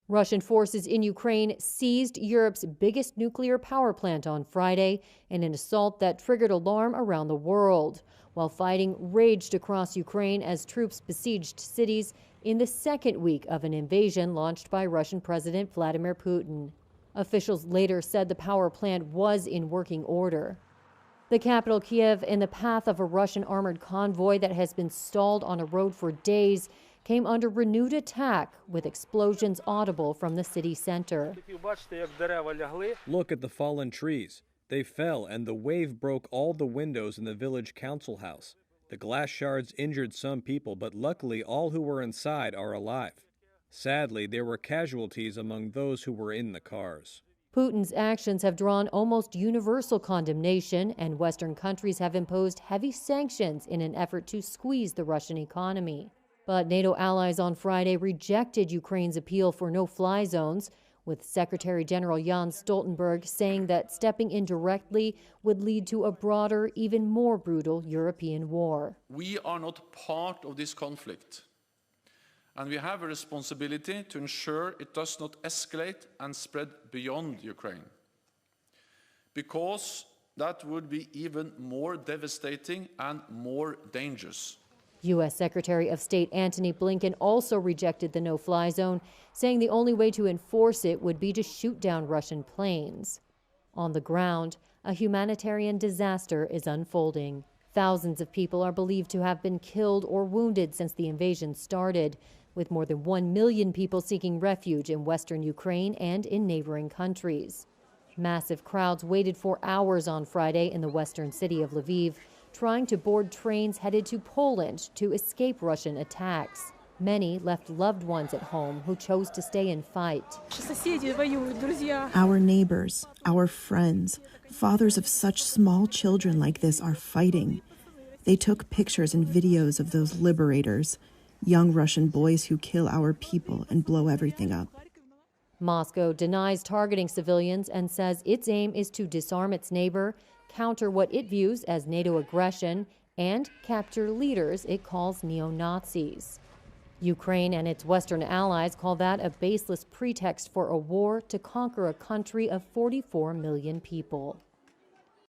Russian forces in Ukraine seized Europe's biggest nuclear power plant on Friday in an assault that triggered alarm around the world, while fighting raged across Ukraine as troops besieged cities in the second week of an invasion launched by Russian President Vladimir Putin. Officials later said the power plant was in working order. The capital, Kiev, in the path of a Russian armored convoy that has been stalled on a road for days, came under renewed attack, with explosions audible from the city center. Look at the fallen trees. They fell, and the wave broke all the windows in the village council house. The glass shards injured some people, but luckily all who were inside are alive. Sadly, there were casualties among those who were in the cars. Putin's actions have drawn almost universal condemnation, and Western countries have imposed heavy sanctions in an effort to squeeze the Russian economy. But NATO allies on Friday rejected Ukraine's appeal for no-fly zones, with Secretary General Jens Stoltenberg saying that stepping in directly would lead to a broader, even more brutal European war. We are not part of this conflict, and we have a responsibility to ensure it does not escalate and spread beyond Ukraine, because that would be even more devastating and more dangerous. U.S. Secretary of State Antony Blinken also rejected the no-fly zone, saying the only way to enforce it would be to shoot down Russian planes. On the ground, a humanitarian disaster is unfolding. Thousands of people are believed to have been killed or wounded since the invasion started, with more than 1 million people seeking refuge in western Ukraine and in neighboring countries. Massive crowds waited for hours on Friday in the western city of Lviv, trying to board trains headed to Poland to escape Russian attacks. Many left loved ones at home who chose to stay and fight. Our neighbors, our friends, fathers of such small children like this are fighting. They took pictures and videos of those liberators, young Russian boys who kill our people and blow everything up. Moscow denies targeting civilians and says its aim is to disarm its neighbor, counter what it views as NATO aggression, and capture leaders it calls neo-Nazis. Ukraine and its Western allies call that a baseless pretext for a war to conquer a country of 44 million people.